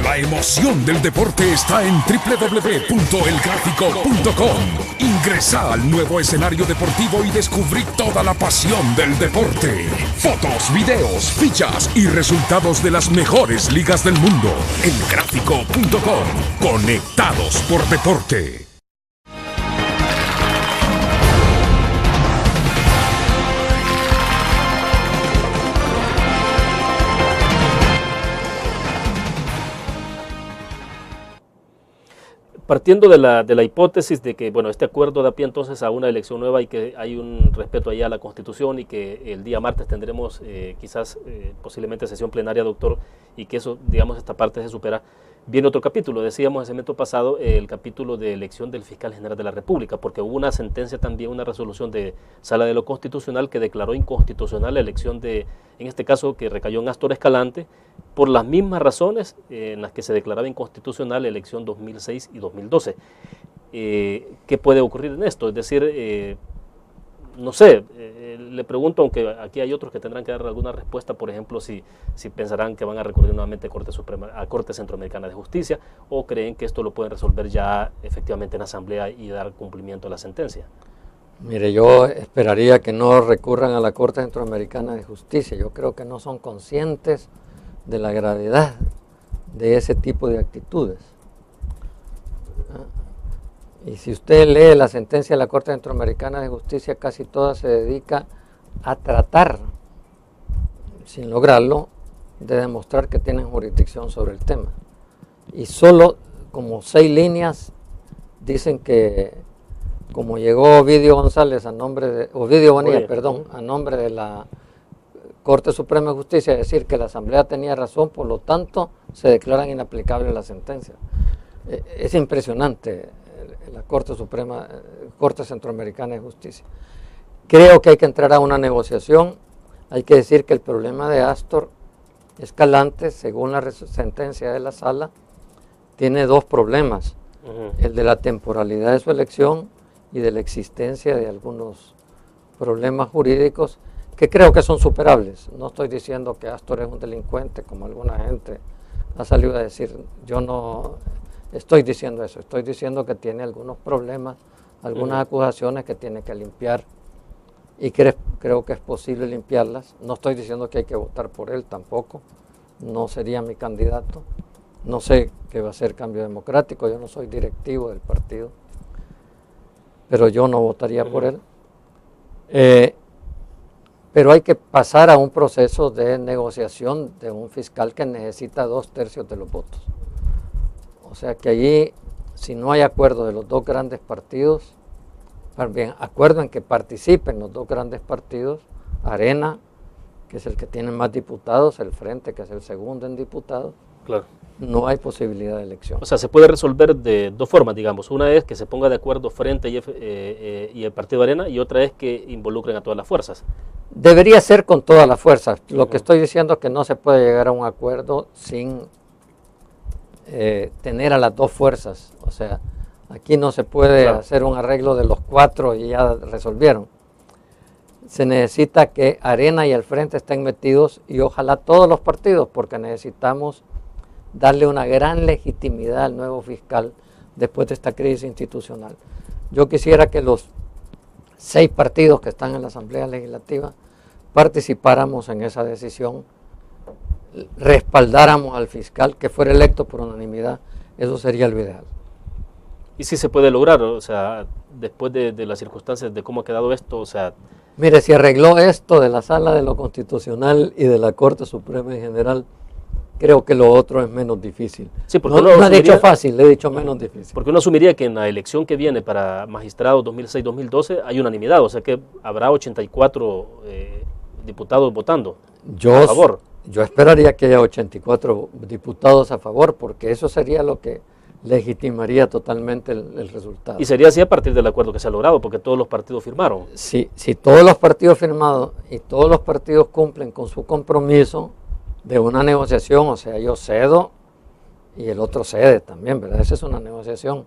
La emoción del deporte está en www.elgráfico.com. Ingresa al nuevo escenario deportivo y descubrí toda la pasión del deporte. Fotos, videos, fichas y resultados de las mejores ligas del mundo. Elgráfico.com. Conectados por deporte. Partiendo de la hipótesis de que bueno, este acuerdo da pie entonces a una elección nueva y que hay un respeto allá a la Constitución y que el día martes tendremos quizás posiblemente sesión plenaria, doctor, y que eso, digamos, esta parte se supera, viene otro capítulo. Decíamos en el segmento pasado el capítulo de elección del fiscal general de la República, porque hubo una sentencia también, una resolución de Sala de lo Constitucional que declaró inconstitucional la elección de, en este caso, que recayó en Astor Escalante, por las mismas razones en las que se declaraba inconstitucional la elección 2006 y 2012. ¿Qué puede ocurrir en esto? Es decir, no sé, le pregunto, aunque aquí hay otros que tendrán que dar alguna respuesta, por ejemplo, si pensarán que van a recurrir nuevamente a Corte Centroamericana de Justicia, o creen que esto lo pueden resolver ya efectivamente en asamblea y dar cumplimiento a la sentencia. Mire, yo esperaría que no recurran a la Corte Centroamericana de Justicia. Yo creo que no son conscientes de la gravedad de ese tipo de actitudes. Y si usted lee la sentencia de la Corte Centroamericana de Justicia, casi toda se dedica a tratar, sin lograrlo, de demostrar que tienen jurisdicción sobre el tema. Y solo como 6 líneas dicen que como llegó Ovidio González a nombre de, Ovidio Bonilla, perdón, a nombre de la Corte Suprema de Justicia, es decir, que la Asamblea tenía razón, por lo tanto se declaran inaplicables las sentencias. Es impresionante la Corte Suprema, Corte Centroamericana de Justicia. Creo que hay que entrar a una negociación. Hay que decir que el problema de Astor Escalante, según la sentencia de la Sala, tiene 2 problemas. El de la temporalidad de su elección y de la existencia de algunos problemas jurídicos que creo que son superables. No estoy diciendo que Astor es un delincuente, como alguna gente ha salido a decir. Yo no estoy diciendo eso. Estoy diciendo que tiene algunos problemas, algunas acusaciones que tiene que limpiar, y creo que es posible limpiarlas. No estoy diciendo que hay que votar por él tampoco. No sería mi candidato. No sé qué va a ser Cambio Democrático. Yo no soy directivo del partido, pero yo no votaría por él. Pero hay que pasar a un proceso de negociación de un fiscal que necesita 2/3 de los votos. O sea que allí, si no hay acuerdo de los 2 grandes partidos, más bien acuerdo en que participen los 2 grandes partidos, Arena, que es el que tiene más diputados, el Frente, que es el segundo en diputados, Claro. no hay posibilidad de elección. O sea, se puede resolver de dos formas, digamos. Una es que se ponga de acuerdo Frente y el Partido Arena, y otra es que involucren a todas las fuerzas. Debería ser con todas las fuerzas. Lo que estoy diciendo es que no se puede llegar a un acuerdo sin tener a las dos fuerzas. O sea, aquí no se puede hacer un arreglo de los cuatro y ya resolvieron. Se necesita que Arena y el Frente estén metidos, y ojalá todos los partidos, porque necesitamos darle una gran legitimidad al nuevo fiscal después de esta crisis institucional. Yo quisiera que los 6 partidos que están en la Asamblea Legislativa participáramos en esa decisión, respaldáramos al fiscal, que fuera electo por unanimidad. Eso sería lo ideal. Y si se puede lograr, o sea, después de las circunstancias de cómo ha quedado esto, o sea... Mire, si arregló esto de la Sala de lo Constitucional y de la Corte Suprema en general, creo que lo otro es menos difícil. Sí, porque no he dicho fácil, he dicho menos difícil. Porque uno asumiría que en la elección que viene para magistrados 2006-2012 hay unanimidad, o sea que habrá 84 diputados votando a favor. Yo esperaría que haya 84 diputados a favor, porque eso sería lo que legitimaría totalmente el resultado. Y sería así a partir del acuerdo que se ha logrado, porque todos los partidos firmaron. Si todos los partidos firmados y todos los partidos cumplen con su compromiso de una negociación, o sea, yo cedo y el otro cede también, ¿verdad? Esa es una negociación,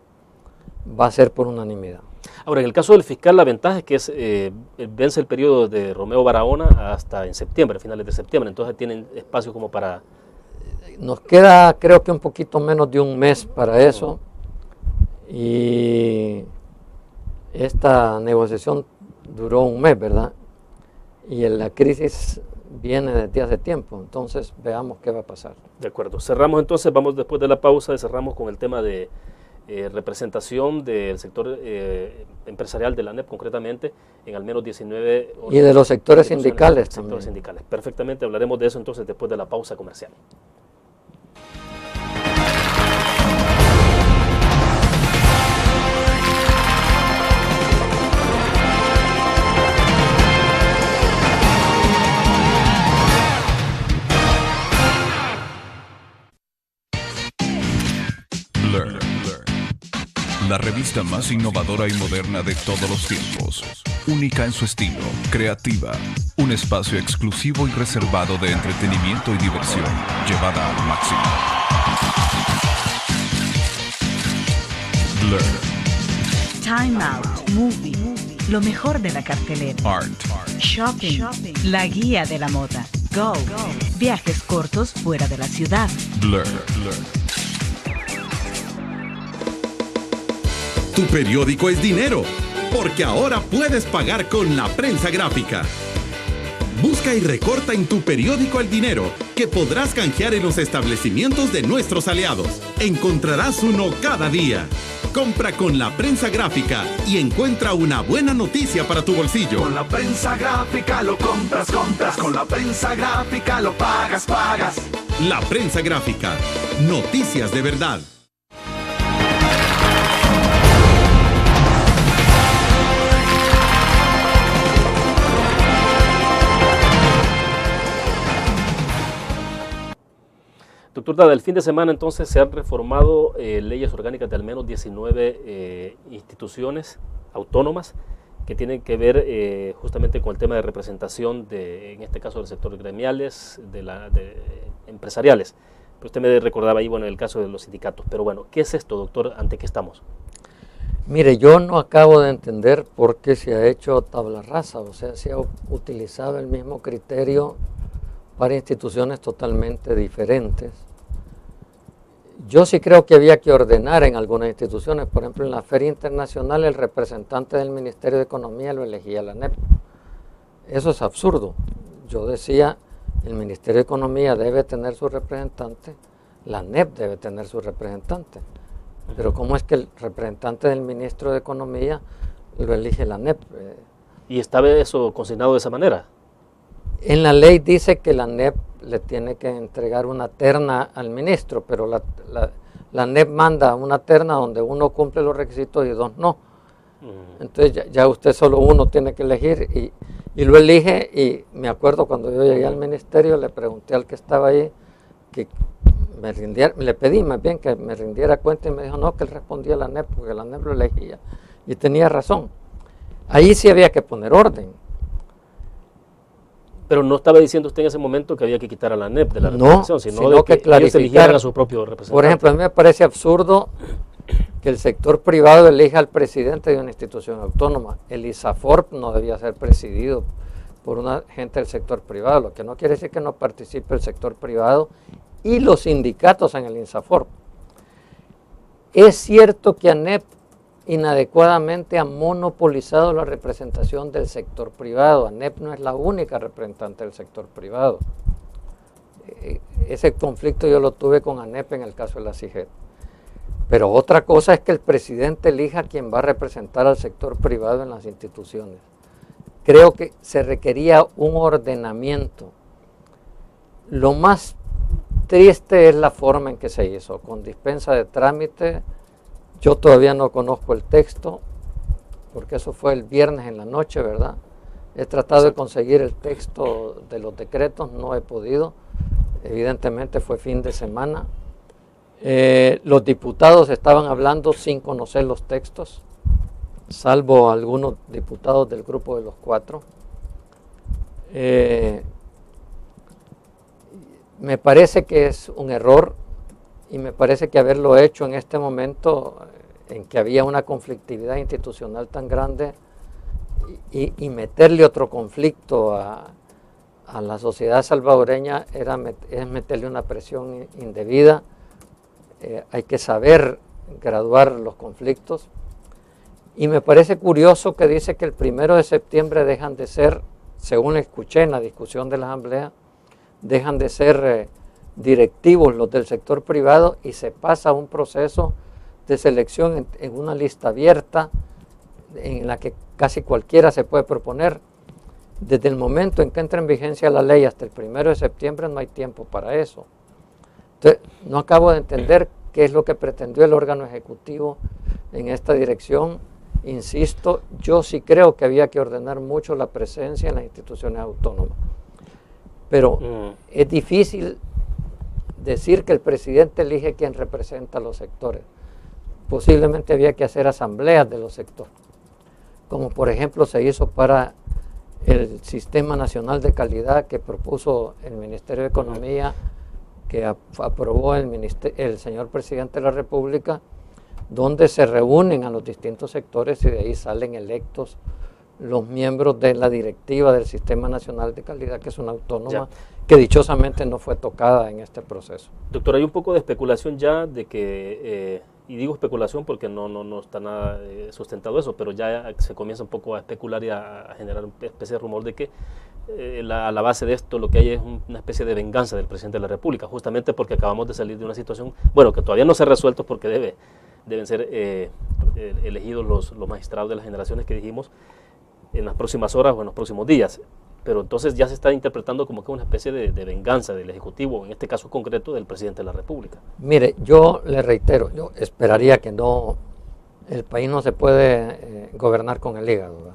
va a ser por unanimidad. Ahora, en el caso del fiscal, la ventaja es que vence el periodo de Romeo Barahona hasta en septiembre, finales de septiembre, entonces tienen espacio como para... Nos queda, creo que un poquito menos de un mes para eso, y esta negociación duró un mes, ¿verdad? Y la crisis viene desde hace tiempo, entonces veamos qué va a pasar. De acuerdo, cerramos entonces, vamos después de la pausa, cerramos con el tema de representación del sector empresarial de la ANEP, concretamente en al menos 19... Y de los sectores sindicales también. Sectores sindicales, perfectamente, hablaremos de eso entonces después de la pausa comercial. Learn. La revista más innovadora y moderna de todos los tiempos. Única en su estilo, creativa. Un espacio exclusivo y reservado de entretenimiento y diversión, llevada al máximo. Learn. Time Out, Movie, lo mejor de la cartelera. Art. Shopping, la guía de la moda. Go, viajes cortos fuera de la ciudad. Blur. Tu periódico es dinero, porque ahora puedes pagar con la prensa gráfica. Busca y recorta en tu periódico el dinero, que podrás canjear en los establecimientos de nuestros aliados. Encontrarás uno cada día. Compra con la prensa gráfica y encuentra una buena noticia para tu bolsillo. Con la prensa gráfica lo compras. Con la prensa gráfica lo pagas. La prensa gráfica. Noticias de verdad. Doctor Dada, el fin de semana entonces se han reformado leyes orgánicas de al menos 19 instituciones autónomas que tienen que ver justamente con el tema de representación, en este caso del sector gremiales, de empresariales. Pero usted me recordaba ahí, bueno, el caso de los sindicatos. Pero bueno, ¿qué es esto, doctor? ¿Ante qué estamos? Mire, yo no acabo de entender por qué se ha hecho tabla rasa, o sea, se ha utilizado el mismo criterio para instituciones totalmente diferentes. Yo sí creo que había que ordenar en algunas instituciones. Por ejemplo, en la Feria Internacional el representante del Ministerio de Economía lo elegía la ANEP. Eso es absurdo. Yo decía, el Ministerio de Economía debe tener su representante, la ANEP debe tener su representante. Pero ¿cómo es que el representante del Ministro de Economía lo elige la ANEP? ¿Y estaba eso consignado de esa manera? En la ley dice que la ANEP le tiene que entregar una terna al ministro, pero la ANEP manda una terna donde uno cumple los requisitos y dos no. Entonces ya usted solo uno tiene que elegir, Y lo elige, y me acuerdo cuando yo llegué al ministerio, le pregunté al que estaba ahí, que le pedí más bien que me rindiera cuenta, y me dijo no, que él respondía a la ANEP, porque la ANEP lo elegía. Y tenía razón. Ahí sí había que poner orden. Pero no estaba diciendo usted en ese momento que había que quitar a la ANEP de la representación, sino de que ellos eligieran a su propio representante. Por ejemplo, a mí me parece absurdo que el sector privado elija al presidente de una institución autónoma. El ISAFORP no debía ser presidido por una gente del sector privado, lo que no quiere decir que no participe el sector privado y los sindicatos en el ISAFORP. Es cierto que ANEP inadecuadamente ha monopolizado la representación del sector privado. ANEP no es la única representante del sector privado. Ese conflicto yo lo tuve con ANEP en el caso de la CIGED. Pero otra cosa es que el presidente elija a quien va a representar al sector privado en las instituciones. Creo que se requería un ordenamiento. Lo más triste es la forma en que se hizo, con dispensa de trámite. Yo todavía no conozco el texto, porque eso fue el viernes en la noche, ¿verdad? He tratado de conseguir el texto de los decretos, no he podido. Evidentemente fue fin de semana. Los diputados estaban hablando sin conocer los textos, salvo algunos diputados del grupo de los 4. Me parece que es un error, y me parece que haberlo hecho en este momento en que había una conflictividad institucional tan grande y meterle otro conflicto a la sociedad salvadoreña es meterle una presión indebida. Hay que saber graduar los conflictos. Y me parece curioso que dice que el 1 de septiembre dejan de ser, según escuché en la discusión de la Asamblea, dejan de ser directivos los del sector privado y se pasa a un proceso de selección en una lista abierta en la que casi cualquiera se puede proponer. Desde el momento en que entra en vigencia la ley hasta el 1 de septiembre no hay tiempo para eso. Entonces, no acabo de entender qué es lo que pretendió el órgano ejecutivo en esta dirección. Insisto, yo sí creo que había que ordenar mucho la presencia en las instituciones autónomas. Pero es difícil decir que el presidente elige quien representa a los sectores. Posiblemente había que hacer asambleas de los sectores, como por ejemplo se hizo para el Sistema Nacional de Calidad que propuso el Ministerio de Economía, que aprobó el señor presidente de la República, donde se reúnen a los distintos sectores y de ahí salen electos los miembros de la directiva del Sistema Nacional de Calidad, que es una autónoma que dichosamente no fue tocada en este proceso. Doctor, hay un poco de especulación ya de que, y digo especulación porque no está nada sustentado eso, pero ya se comienza un poco a especular y a generar una especie de rumor de que a la base de esto lo que hay es una especie de venganza del presidente de la República, justamente porque acabamos de salir de una situación, bueno, que todavía no se ha resuelto porque deben ser elegidos los magistrados de las generaciones que dijimos en las próximas horas o en los próximos días. Pero entonces ya se está interpretando como que una especie de venganza del Ejecutivo, en este caso concreto del presidente de la República. Mire, yo le reitero, yo esperaría que el país no se puede gobernar con el hígado, ¿verdad?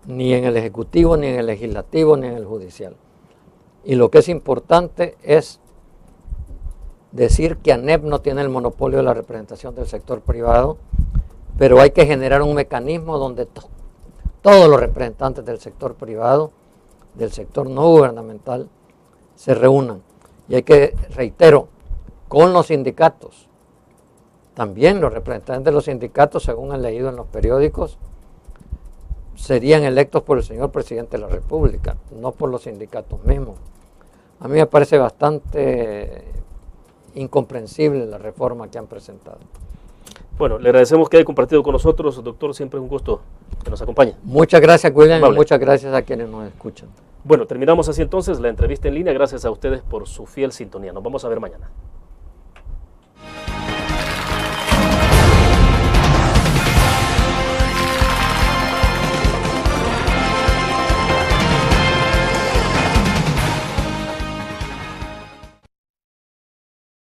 Ni en el Ejecutivo, ni en el Legislativo, ni en el Judicial. Y lo que es importante es decir que ANEP no tiene el monopolio de la representación del sector privado, pero hay que generar un mecanismo donde todos los representantes del sector privado, del sector no gubernamental, se reúnan. Y hay que, reitero, con los sindicatos. También los representantes de los sindicatos, según han leído en los periódicos, serían electos por el señor presidente de la República, no por los sindicatos mismos. A mí me parece bastante incomprensible la reforma que han presentado. Bueno, le agradecemos que haya compartido con nosotros, doctor, siempre es un gusto que nos acompañe. Muchas gracias, William, y muchas gracias a quienes nos escuchan. Bueno, terminamos así entonces la entrevista en línea, gracias a ustedes por su fiel sintonía. Nos vamos a ver mañana.